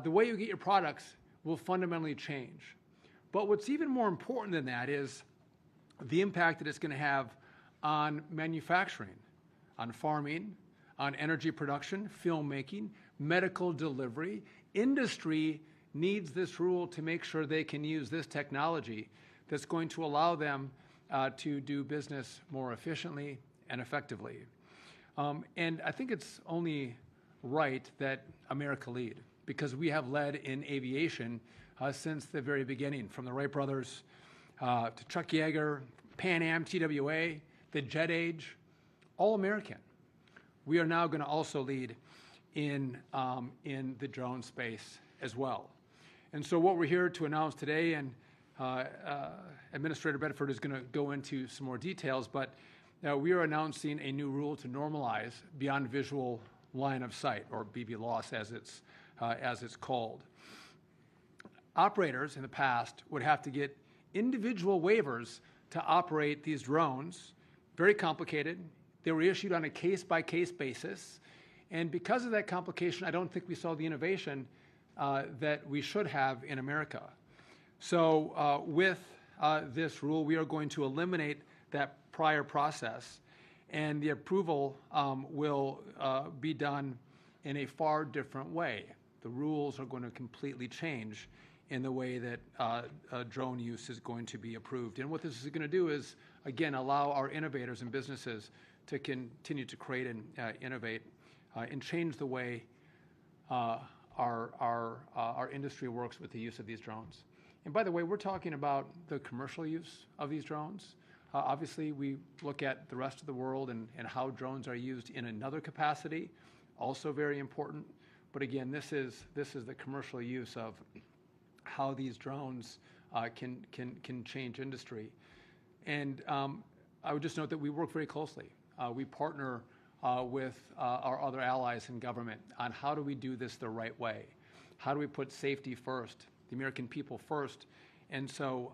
the way you get your products will fundamentally change. But what's even more important than that is the impact that it's going to have on manufacturing, on farming, on energy production, filmmaking, medical delivery. Industry needs this rule to make sure they can use this technology that's going to allow them to do business more efficiently and effectively. And I think it's only right that America lead, because we have led in aviation since the very beginning, from the Wright brothers to Chuck Yeager, Pan Am, TWA, the jet age, all American. We are now going to also lead in the drone space as well. And so what we're here to announce today, and Administrator Bedford is going to go into some more details, but we are announcing a new rule to normalize beyond visual line of sight, or BVLOS as it's called. Operators in the past would have to get individual waivers to operate these drones. Very complicated. They were issued on a case-by-case basis. And because of that complication, I don't think we saw the innovation that we should have in America. So with this rule, we are going to eliminate that prior process, and the approval will be done in a far different way. The rules are going to completely change in the way that drone use is going to be approved. And what this is going to do is, again, allow our innovators and businesses to continue to create and innovate and change the way our industry works with the use of these drones. And by the way, we're talking about the commercial use of these drones. Obviously, we look at the rest of the world and how drones are used in another capacity, also very important. But again, this is the commercial use of how these drones can change industry. And I would just note that we work very closely. We partner with our other allies in government on how do we do this the right way? How do we put safety first, the American people first? And so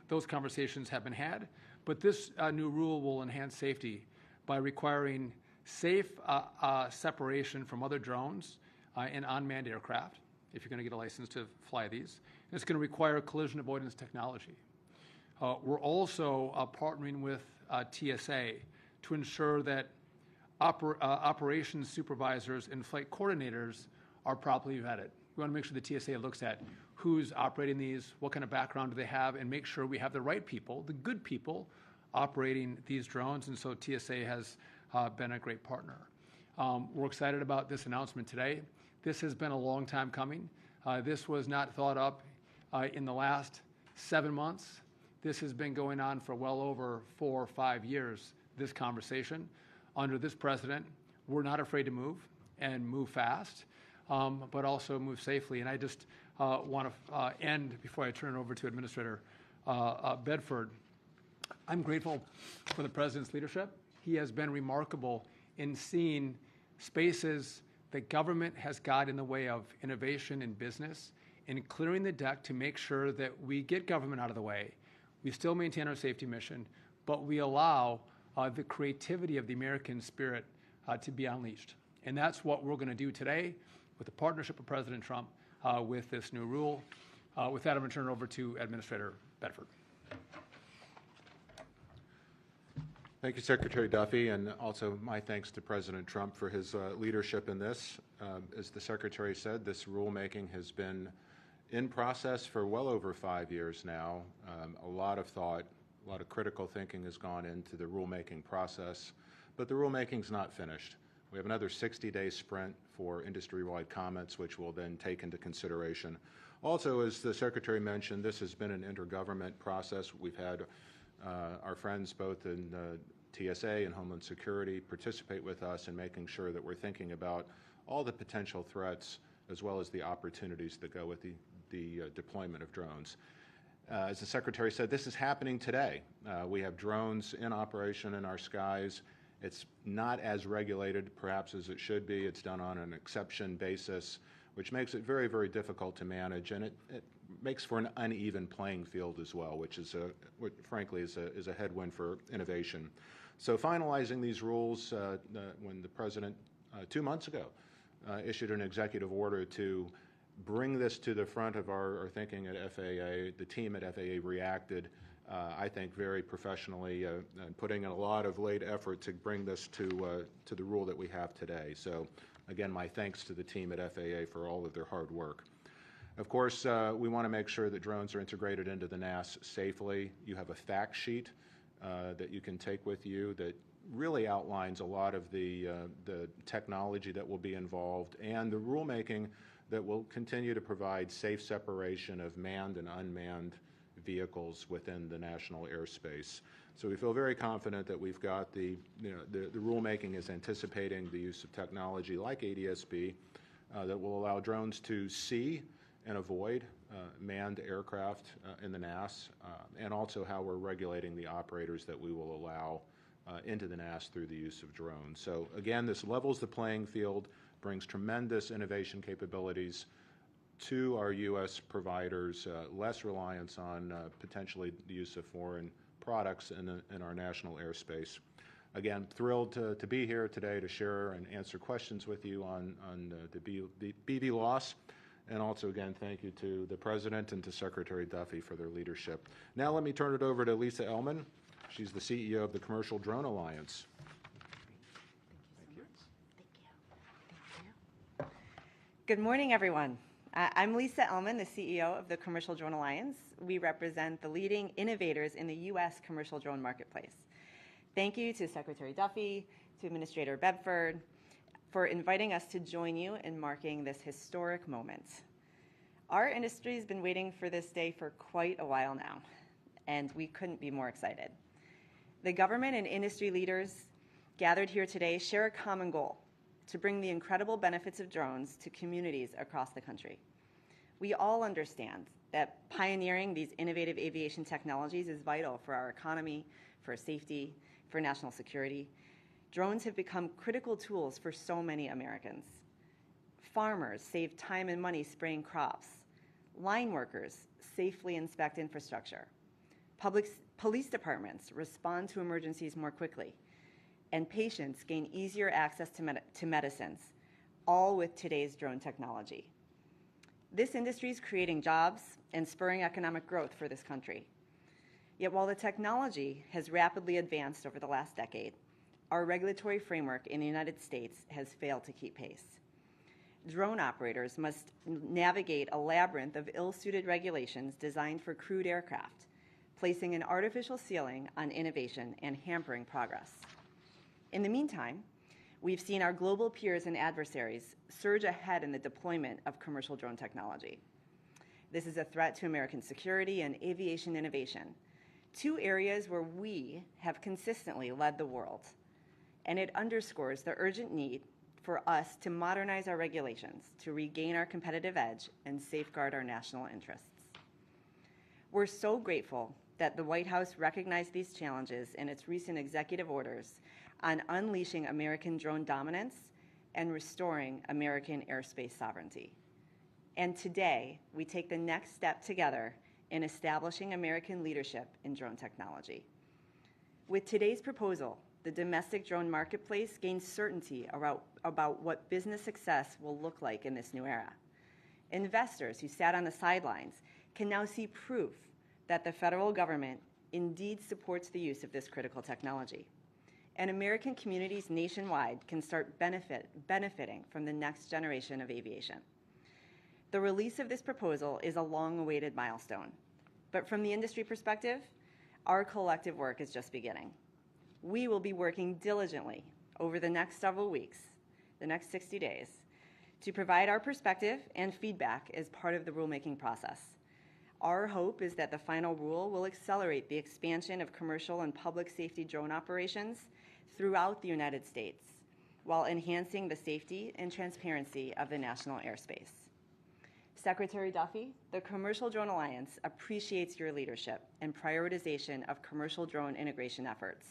those conversations have been had. But this new rule will enhance safety by requiring safe separation from other drones and unmanned aircraft, if you're going to get a license to fly these. And it's going to require collision avoidance technology. We're also partnering with TSA to ensure that operations supervisors and flight coordinators are properly vetted. We want to make sure the TSA looks at who's operating these, what kind of background do they have, and make sure we have the right people, the good people, operating these drones. And so TSA has been a great partner. We're excited about this announcement today. This has been a long time coming. This was not thought up in the last 7 months. This has been going on for well over 4 or 5 years, this conversation. Under this president, we're not afraid to move and move fast, but also move safely. And I just want to end, before I turn it over to Administrator Bedford, I'm grateful for the president's leadership. He has been remarkable in seeing spaces that government has got in the way of innovation and business, and clearing the deck to make sure that we get government out of the way. We still maintain our safety mission, but we allow the creativity of the American spirit to be unleashed. And that's what we're going to do today with the partnership of President Trump with this new rule. With that, I'm going to turn it over to Administrator Bedford. Thank you, Secretary Duffy, and also my thanks to President Trump for his leadership in this. As the Secretary said, this rulemaking has been in process for well over 5 years now. A lot of thought, a lot of critical thinking has gone into the rulemaking process, but the rulemaking's not finished. We have another 60-day sprint for industry-wide comments, which we'll then take into consideration. Also, as the Secretary mentioned, this has been an intergovernment process. We've had our friends both in TSA and Homeland Security participate with us in making sure that we're thinking about all the potential threats as well as the opportunities that go with the deployment of drones. As the Secretary said, this is happening today. We have drones in operation in our skies. It's not as regulated, perhaps, as it should be. It's done on an exception basis, which makes it very, very difficult to manage, and it makes for an uneven playing field as well, which is, frankly, is a headwind for innovation. So finalizing these rules, when the President 2 months ago issued an executive order to bring this to the front of our thinking at FAA. The team at FAA reacted, I think, very professionally, and putting in a lot of late effort to bring this to the rule that we have today. So, again, my thanks to the team at FAA for all of their hard work. Of course, we want to make sure that drones are integrated into the NAS safely. You have a fact sheet that you can take with you that really outlines a lot of the technology that will be involved and the rulemaking that will continue to provide safe separation of manned and unmanned vehicles within the national airspace. So we feel very confident that we've got the rulemaking is anticipating the use of technology like ADS-B that will allow drones to see and avoid manned aircraft in the NAS, and also how we're regulating the operators that we will allow into the NAS through the use of drones. So again, this levels the playing field, brings tremendous innovation capabilities to our U.S. providers, less reliance on potentially the use of foreign products in our national airspace. Again, thrilled to be here today to share and answer questions with you on the BV loss. And also, again, thank you to the President and to Secretary Duffy for their leadership. Now let me turn it over to Lisa Ellman. She's the CEO of the Commercial Drone Alliance. Good morning, everyone. I'm Lisa Ellman, the CEO of the Commercial Drone Alliance. We represent the leading innovators in the U.S. commercial drone marketplace. Thank you to Secretary Duffy, to Administrator Bedford, for inviting us to join you in marking this historic moment. Our industry has been waiting for this day for quite a while now, and we couldn't be more excited. The government and industry leaders gathered here today share a common goal: to bring the incredible benefits of drones to communities across the country. We all understand that pioneering these innovative aviation technologies is vital for our economy, for safety, for national security. Drones have become critical tools for so many Americans. Farmers save time and money spraying crops. Line workers safely inspect infrastructure. Police departments respond to emergencies more quickly. And patients gain easier access to medicines, all with today's drone technology. This industry is creating jobs and spurring economic growth for this country. Yet while the technology has rapidly advanced over the last decade, our regulatory framework in the United States has failed to keep pace. Drone operators must navigate a labyrinth of ill-suited regulations designed for crewed aircraft, placing an artificial ceiling on innovation and hampering progress. In the meantime, we've seen our global peers and adversaries surge ahead in the deployment of commercial drone technology. This is a threat to American security and aviation innovation, two areas where we have consistently led the world. And it underscores the urgent need for us to modernize our regulations to regain our competitive edge and safeguard our national interests. We're so grateful that the White House recognized these challenges in its recent executive orders on unleashing American drone dominance and restoring American airspace sovereignty. And today, we take the next step together in establishing American leadership in drone technology. With today's proposal, the domestic drone marketplace gains certainty about what business success will look like in this new era. Investors who sat on the sidelines can now see proof that the federal government indeed supports the use of this critical technology. And American communities nationwide can start benefiting from the next generation of aviation. The release of this proposal is a long-awaited milestone, but from the industry perspective, our collective work is just beginning. We will be working diligently over the next several weeks, the next 60 days, to provide our perspective and feedback as part of the rulemaking process. Our hope is that the final rule will accelerate the expansion of commercial and public safety drone operations throughout the United States, while enhancing the safety and transparency of the national airspace. Secretary Duffy, the Commercial Drone Alliance appreciates your leadership and prioritization of commercial drone integration efforts.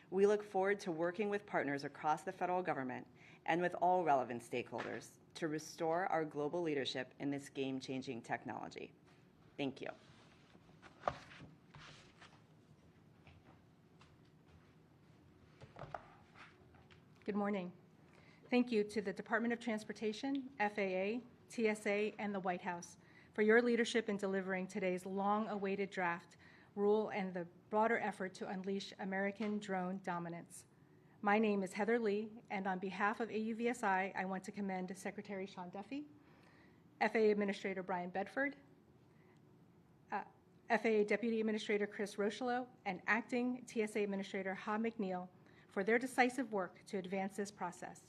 We look forward to working with partners across the federal government and with all relevant stakeholders to restore our global leadership in this game-changing technology. Thank you. Good morning. Thank you to the Department of Transportation, FAA, TSA, and the White House for your leadership in delivering today's long-awaited draft rule and the broader effort to unleash American drone dominance. My name is Heather Lee, and on behalf of AUVSI, I want to commend Secretary Sean Duffy, FAA Administrator Brian Bedford, FAA Deputy Administrator Chris Rocheleau, and Acting TSA Administrator Ha McNeil for their decisive work to advance this process.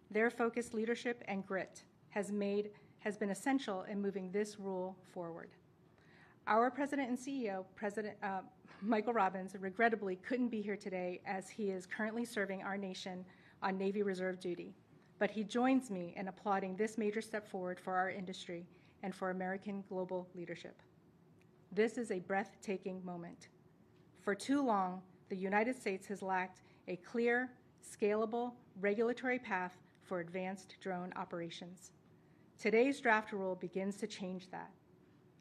Their focused leadership and grit has been essential in moving this rule forward. Our President and CEO, President Michael Robbins, regrettably couldn't be here today as he is currently serving our nation on Navy Reserve duty, but he joins me in applauding this major step forward for our industry and for American global leadership. This is a breathtaking moment. For too long, the United States has lacked a clear, scalable, regulatory path for advanced drone operations. Today's draft rule begins to change that,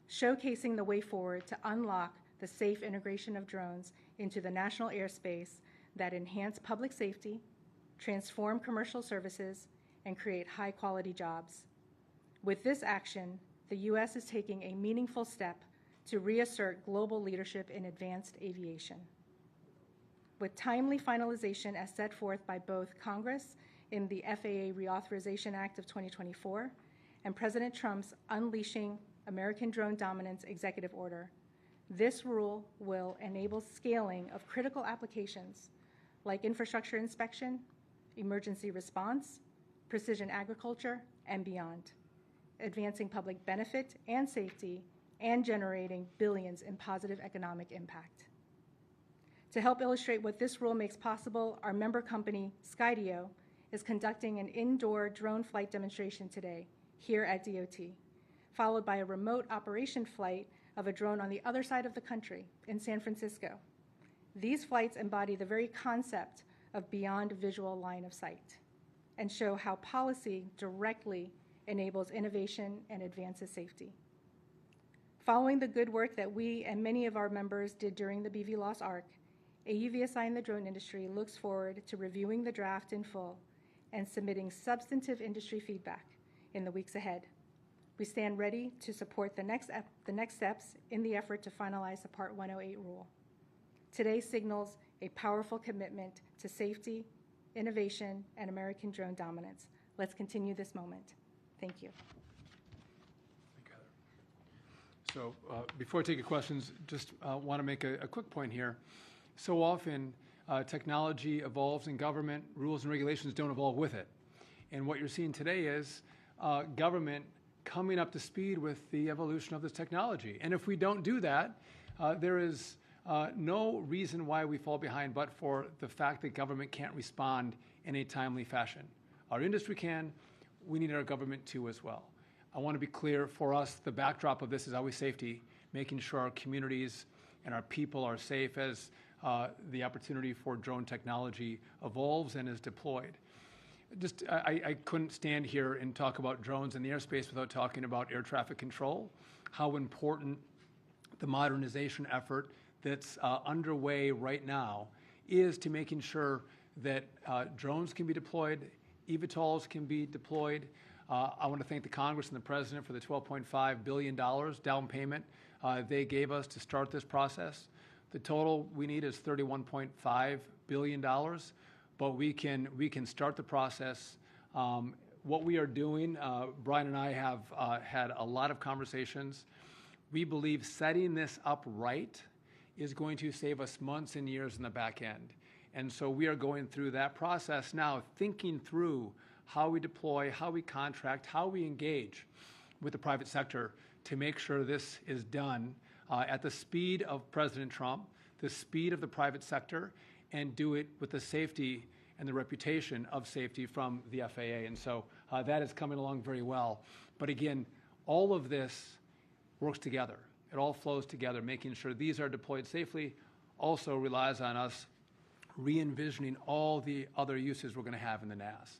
showcasing the way forward to unlock the safe integration of drones into the national airspace that enhance public safety, transform commercial services, and create high-quality jobs. With this action, the U.S. is taking a meaningful step to reassert global leadership in advanced aviation. With timely finalization as set forth by both Congress in the FAA Reauthorization Act of 2024 and President Trump's Unleashing American Drone Dominance Executive Order, this rule will enable scaling of critical applications like infrastructure inspection, emergency response, precision agriculture, and beyond, advancing public benefit and safety and generating billions in positive economic impact. To help illustrate what this rule makes possible, our member company, Skydio, is conducting an indoor drone flight demonstration today here at DOT, followed by a remote operation flight of a drone on the other side of the country in San Francisco. These flights embody the very concept of beyond visual line of sight and show how policy directly enables innovation and advances safety. Following the good work that we and many of our members did during the BVLOS ARC, AUVSI and the drone industry looks forward to reviewing the draft in full and submitting substantive industry feedback in the weeks ahead. We stand ready to support the next steps in the effort to finalize the Part 108 rule. Today signals a powerful commitment to safety, innovation, and American drone dominance. Let's continue this moment. Thank you. So before I take your questions, just want to make a quick point here. So often, technology evolves in government, rules and regulations don't evolve with it. And what you're seeing today is government coming up to speed with the evolution of this technology. And if we don't do that, there is no reason why we fall behind but for the fact that government can't respond in a timely fashion. Our industry can, we need our government to as well. I want to be clear, for us, the backdrop of this is always safety, making sure our communities and our people are safe as the opportunity for drone technology evolves and is deployed. I couldn't stand here and talk about drones in the airspace without talking about air traffic control, how important the modernization effort that's underway right now is to making sure that drones can be deployed, eVTOLs can be deployed. I want to thank the Congress and the President for the $12.5 billion down payment they gave us to start this process. The total we need is $31.5 billion, but we can start the process. What we are doing, Brian and I have had a lot of conversations. We believe setting this up right is going to save us months and years in the back end. And so we are going through that process now, thinking through how we deploy, how we contract, how we engage with the private sector to make sure this is done at the speed of President Trump, the speed of the private sector, and do it with the safety and the reputation of safety from the FAA. And so that is coming along very well. But again, all of this works together. It all flows together, making sure these are deployed safely also relies on us re-envisioning all the other uses we're going to have in the NAS.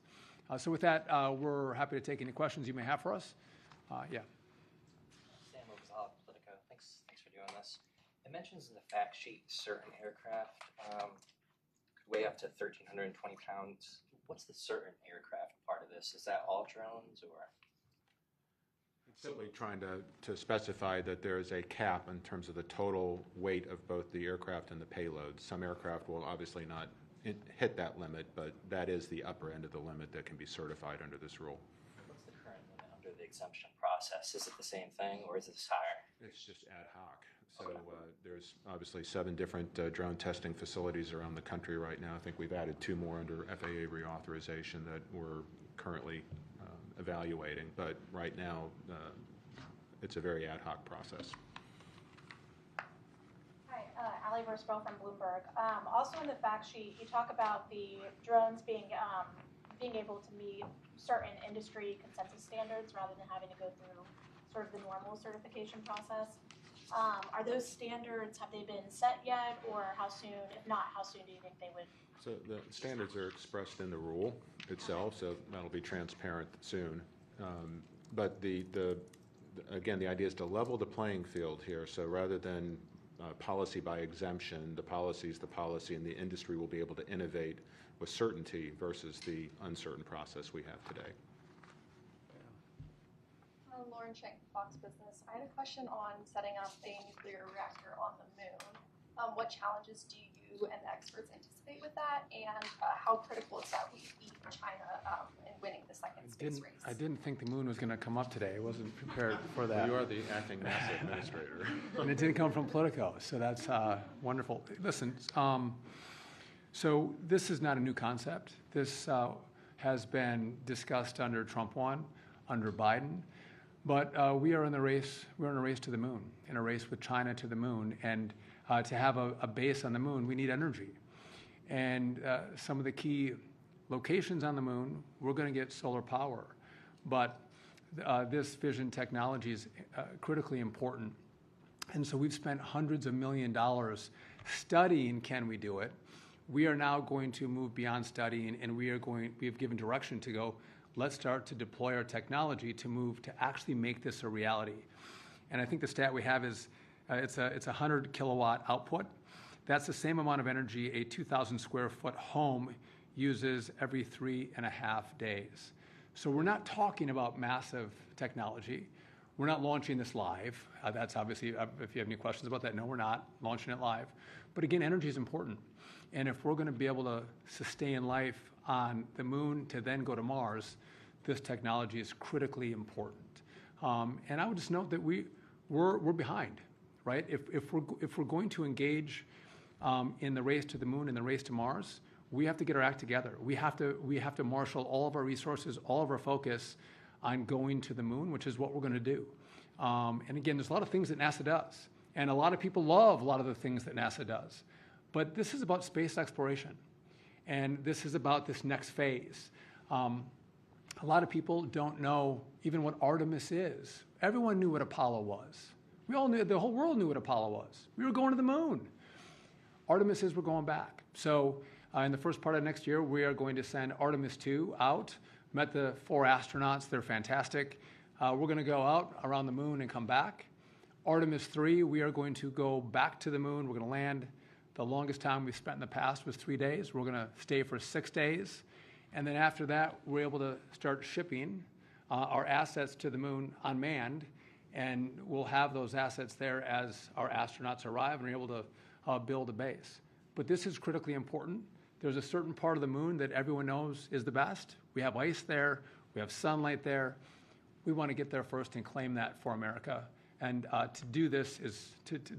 So with that, we're happy to take any questions you may have for us. Yeah. Sam Gonzalez, Politico. Thanks for doing this. It mentions in the fact sheet certain aircraft could weigh up to 1,320 pounds. What's the certain aircraft part of this? Is that all drones or? Simply trying to specify that there is a cap in terms of the total weight of both the aircraft and the payload. Some aircraft will obviously not hit that limit, but that is the upper end of the limit that can be certified under this rule. What's the current limit under the exemption process? Is it the same thing or is it higher? It's just ad hoc. So there's obviously 7 different drone testing facilities around the country right now. I think we've added 2 more under FAA reauthorization that we're currently evaluating. But right now, it's a very ad hoc process. Hi, Allie Versprell from Bloomberg. Also in the fact sheet, you talk about the drones being able to meet certain industry consensus standards rather than having to go through sort of the normal certification process. Are those standards, have they been set yet, or how soon, if not, how soon do you think they would? So the standards are expressed in the rule itself, so that'll be transparent soon. But again, the idea is to level the playing field here. So rather than policy by exemption, the policy is the policy, and the industry will be able to innovate with certainty versus the uncertain process we have today. Lauren Shank, Fox Business. I had a question on setting up a nuclear reactor on the moon. What challenges do you and the experts anticipate with that, and how critical is that we beat China in winning the second space race? I didn't think the moon was going to come up today. I wasn't prepared for that. You are the acting NASA administrator. And it didn't come from Politico, so that's wonderful. Listen, so this is not a new concept. This has been discussed under Trump 1, under Biden. But we are in the race. We're in a race to the moon, in a race with China to the moon. And to have a base on the moon, we need energy. And some of the key locations on the moon, we're going to get solar power. But this fission technology is critically important. And so we've spent hundreds of $millions studying, can we do it? We are now going to move beyond studying, and we have given direction to go, let's start to deploy our technology to move to actually make this a reality. And I think the stat we have is it's a 100 kilowatt output. That's the same amount of energy a 2,000 square foot home uses every 3.5 days. So we're not talking about massive technology. We're not launching this live. That's obviously, if you have any questions about that, no, we're not launching it live. But again, energy is important. And if we're going to be able to sustain life on the moon to then go to Mars, this technology is critically important. And I would just note that we're behind, right? If we're going to engage in the race to the moon and the race to Mars, we have to get our act together. We have to marshal all of our resources, all of our focus on going to the moon, which is what we're going to do. And again, there's a lot of things that NASA does, and a lot of people love a lot of the things that NASA does. But this is about space exploration, and this is about this next phase. A lot of people don't know even what Artemis is. Everyone knew what Apollo was. We all knew, the whole world knew what Apollo was. We were going to the moon. Artemis is we're going back. So in the first part of next year, we are going to send Artemis 2 out. Met the 4 astronauts. They're fantastic. We're going to go out around the moon and come back. Artemis 3, we are going to go back to the moon. We're going to land. The longest time we've spent in the past was 3 days. We're going to stay for 6 days. And then after that, we're able to start shipping our assets to the moon unmanned. And we'll have those assets there as our astronauts arrive and are able to build a base. But this is critically important. There's a certain part of the moon that everyone knows is the best. We have ice there. We have sunlight there. We want to get there first and claim that for America. And to do this is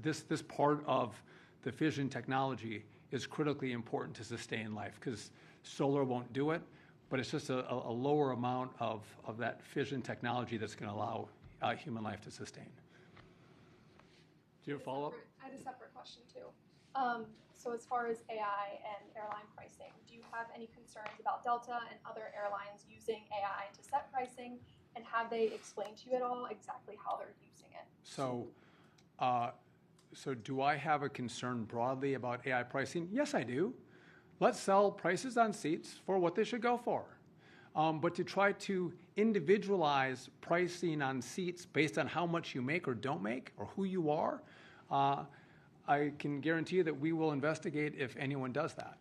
this part of the fission technology is critically important to sustain life, because solar won't do it, but it's just a lower amount of that fission technology that's going to allow human life to sustain. Do you have a follow-up? I had a separate question too. So as far as AI and airline pricing, do you have any concerns about Delta and other airlines using AI to set pricing, and have they explained to you at all exactly how they're using it? So do I have a concern broadly about AI pricing? Yes, I do. Let's sell prices on seats for what they should go for. But to try to individualize pricing on seats based on how much you make or don't make or who you are, I can guarantee you that we will investigate if anyone does that.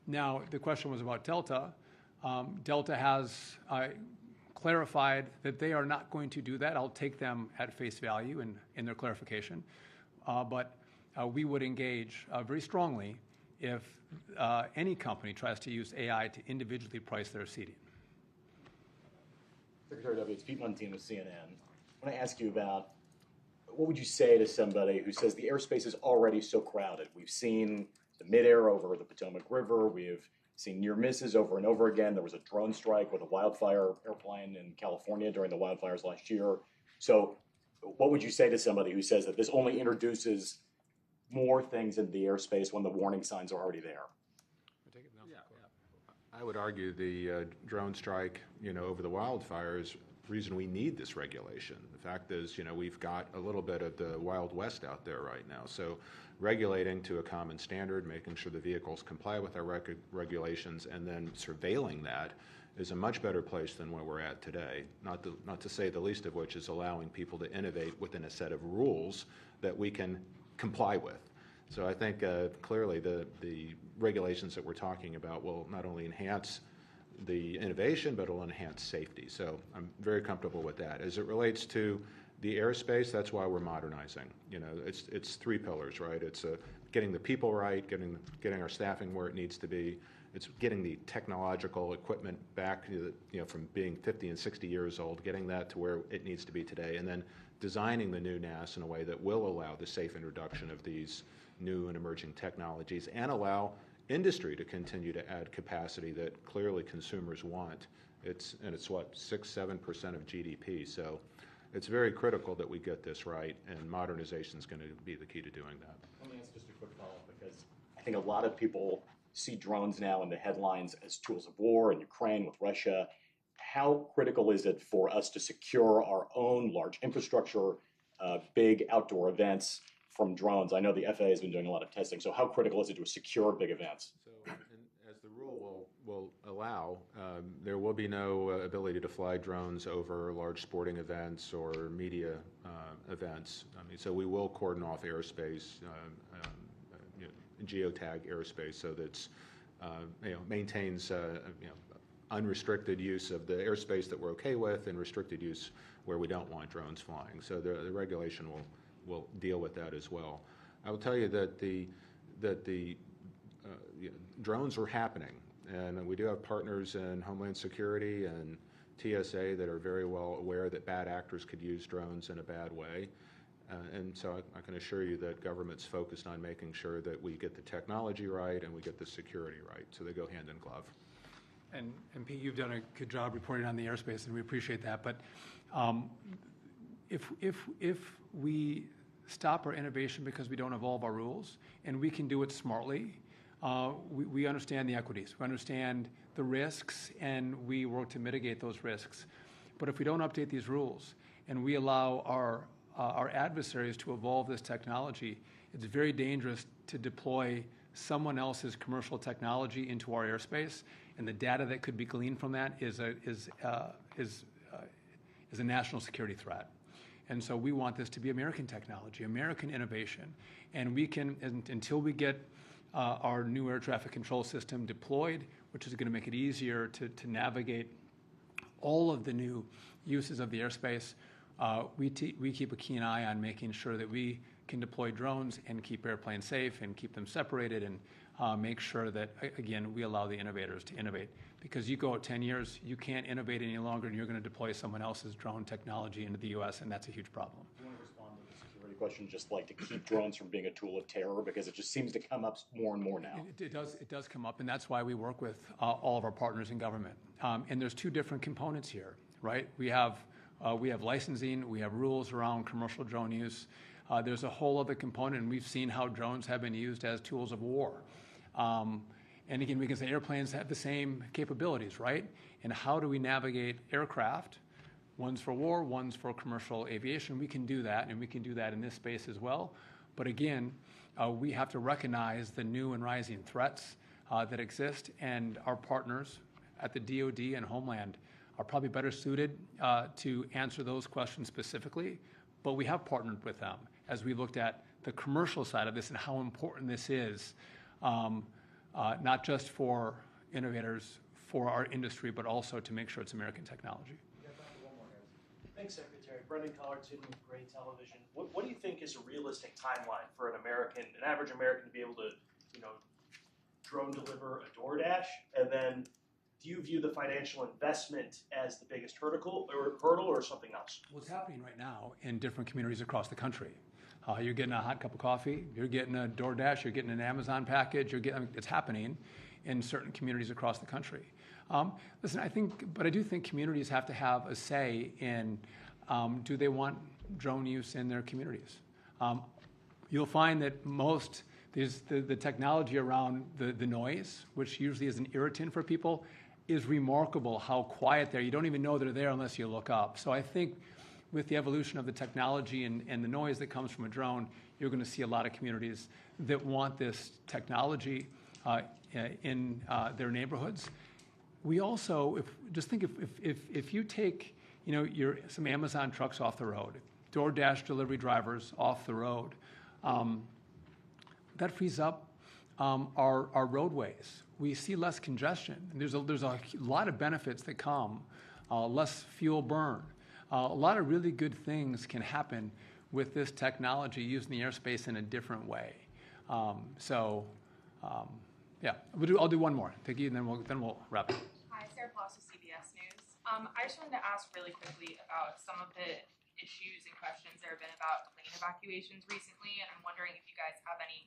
Now, the question was about Delta. Delta has clarified that they are not going to do that. I'll take them at face value in their clarification. But we would engage very strongly if any company tries to use AI to individually price their seating. Secretary Duffy, it's Pete Montine with CNN. I want to ask you about what would you say to somebody who says the airspace is already so crowded? We've seen the midair over the Potomac River. We've seen near misses over and over again. There was a drone strike with a wildfire airplane in California during the wildfires last year. So what would you say to somebody who says that this only introduces more things into the airspace when the warning signs are already there? I would argue the drone strike, over the wildfires, the reason we need this regulation. The fact is, we've got a little bit of the Wild West out there right now. So regulating to a common standard, making sure the vehicles comply with our regulations, and then surveilling that is a much better place than where we're at today. Not to say the least of which is allowing people to innovate within a set of rules that we can comply with. So I think clearly the regulations that we're talking about will not only enhance the innovation, but it'll enhance safety. So I'm very comfortable with that. As it relates to the airspace, that's why we're modernizing. It's three pillars, right? It's getting the people right, getting our staffing where it needs to be. It's getting the technological equipment back, from being 50 and 60 years old, getting that to where it needs to be today, and then designing the new NAS in a way that will allow the safe introduction of these new and emerging technologies and allow industry to continue to add capacity that clearly consumers want. It's what, 6-7% of GDP. So it's very critical that we get this right, and modernization is going to be the key to doing that. Let me ask just a quick follow-up, because I think a lot of people see drones now in the headlines as tools of war in Ukraine with Russia. How critical is it for us to secure our own large infrastructure, big outdoor events from drones? I know the FAA has been doing a lot of testing, so how critical is it to secure big events? So, as the rule will allow, there will be no ability to fly drones over large sporting events or media events. So we will cordon off airspace, geotag airspace, so that maintains unrestricted use of the airspace that we're okay with, and restricted use where we don't want drones flying. So the regulation will deal with that as well. I will tell you that the drones are happening, and we do have partners in Homeland Security and TSA that are very well aware that bad actors could use drones in a bad way. And so I can assure you that government's focused on making sure that we get the technology right and we get the security right, so they go hand in glove. And Pete, you've done a good job reporting on the airspace, and we appreciate that. But if we stop our innovation because we don't evolve our rules, and we can do it smartly, we understand the equities, we understand the risks, and we work to mitigate those risks. But if we don't update these rules and we allow our adversaries to evolve this technology, it's very dangerous to deploy someone else's commercial technology into our airspace, and the data that could be gleaned from that is a national security threat. And so we want this to be American technology, American innovation, and we can, until we get our new air traffic control system deployed, which is going to make it easier to navigate all of the new uses of the airspace, we keep a keen eye on making sure that we can deploy drones and keep airplanes safe and keep them separated, and make sure that, again, we allow the innovators to innovate. Because you go out 10 years, you can't innovate any longer, and you're going to deploy someone else's drone technology into the U.S., and that's a huge problem. Do you want to respond to the security question, just like to keep drones from being a tool of terror, because it just seems to come up more and more now? It does come up, and that's why we work with all of our partners in government. And there's two different components here, right? We have licensing, we have rules around commercial drone use. There's a whole other component, and we've seen how drones have been used as tools of war. And again, we can say airplanes have the same capabilities, right? And how do we navigate aircraft? One's for war, one's for commercial aviation. We can do that, and we can do that in this space as well. But again, we have to recognize the new and rising threats that exist, and our partners at the DoD and Homeland are probably better suited to answer those questions specifically. But we have partnered with them as we looked at the commercial side of this and how important this is, not just for innovators, for our industry, but also to make sure it's American technology. You got Thanks, Secretary. Brendan Collardson with Gray Television. What do you think is a realistic timeline for an average American to be able to, drone deliver a DoorDash? And then, do you view the financial investment as the biggest hurdle or something else? What's happening right now in different communities across the country? You're getting a hot cup of coffee, you're getting a DoorDash, you're getting an Amazon package, it's happening in certain communities across the country. Listen, I do think communities have to have a say in do they want drone use in their communities. You'll find that the technology around the noise, which usually is an irritant for people, is remarkable how quiet they're. You don't even know they're there unless you look up. So I think with the evolution of the technology and the noise that comes from a drone, you're going to see a lot of communities that want this technology in their neighborhoods. We also, if you take some Amazon trucks off the road, DoorDash delivery drivers off the road, that frees up our roadways. We see less congestion. There's a lot of benefits that come, less fuel burn. A lot of really good things can happen with this technology using the airspace in a different way. Yeah, I'll do one more. Thank you, and then we'll wrap up. Hi, Sarah Ploss with CBS News. I just wanted to ask really quickly about some of the issues and questions there have been about plane evacuations recently, and I'm wondering if you guys have any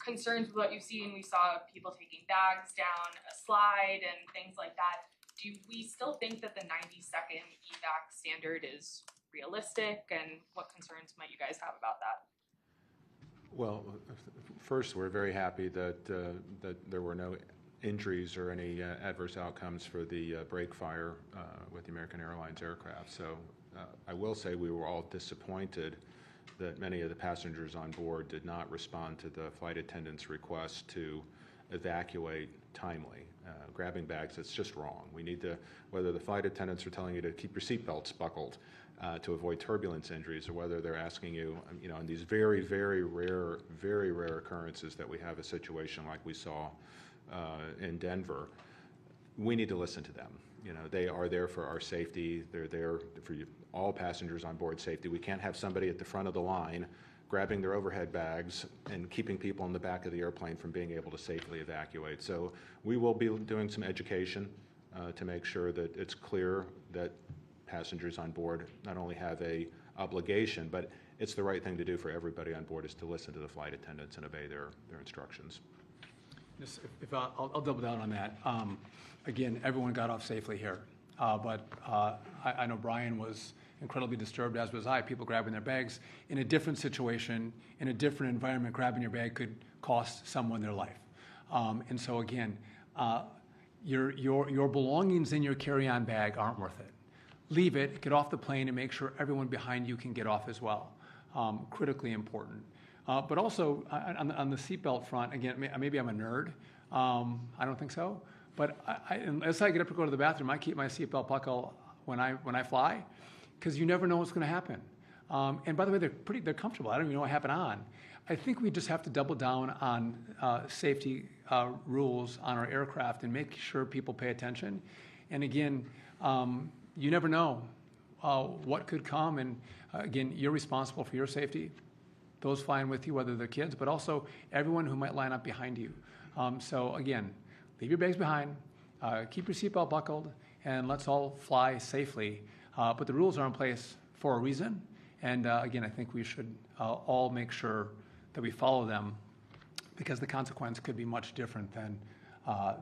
concerns with what you've seen. We saw people taking bags down a slide and things like that. Do we still think that the 90-second evac standard is realistic, and what concerns might you guys have about that? Well, first, we're very happy that there were no injuries or any adverse outcomes for the break fire with the American Airlines aircraft. So I will say we were all disappointed that many of the passengers on board did not respond to the flight attendant's request to evacuate timely. Grabbing bags, it's just wrong. We need to, whether the flight attendants are telling you to keep your seatbelts buckled to avoid turbulence injuries, or whether they're asking you, in these very, very rare occurrences that we have a situation like we saw in Denver, we need to listen to them. They are there for our safety. They're there for all passengers on board safety. We can't have somebody at the front of the line grabbing their overhead bags and keeping people in the back of the airplane from being able to safely evacuate. So we will be doing some education to make sure that it's clear that passengers on board not only have a obligation, but it's the right thing to do for everybody on board is to listen to the flight attendants and obey their instructions. Just if I'll double down on that. Again, everyone got off safely here, but I know Brian was incredibly disturbed, as was I. People grabbing their bags in a different situation, in a different environment. Grabbing your bag could cost someone their life, and so again, your belongings in your carry-on bag aren't worth it. Leave it, get off the plane, and make sure everyone behind you can get off as well. Critically important. But also on the seatbelt front, again, maybe I'm a nerd. I don't think so. But unless I get up to go to the bathroom, I keep my seatbelt buckle when I fly, because you never know what's going to happen. And by the way, they're comfortable. I don't even know what happened on. I think we just have to double down on safety rules on our aircraft and make sure people pay attention. And again, you never know what could come. And again, you're responsible for your safety. Those flying with you, whether they're kids, but also everyone who might line up behind you. So again, leave your bags behind, keep your seatbelt buckled, and let's all fly safely. But the rules are in place for a reason. And again, I think we should all make sure that we follow them, because the consequence could be much different than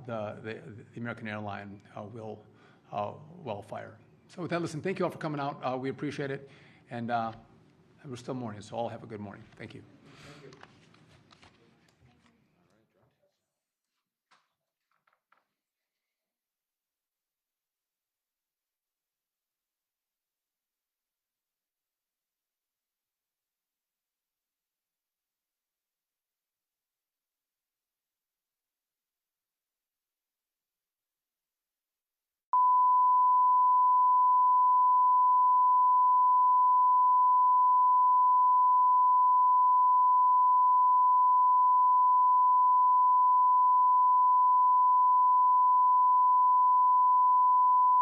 the American airline will fire. So with that, listen, thank you all for coming out. We appreciate it. And we're still morning, so all have a good morning. Thank you.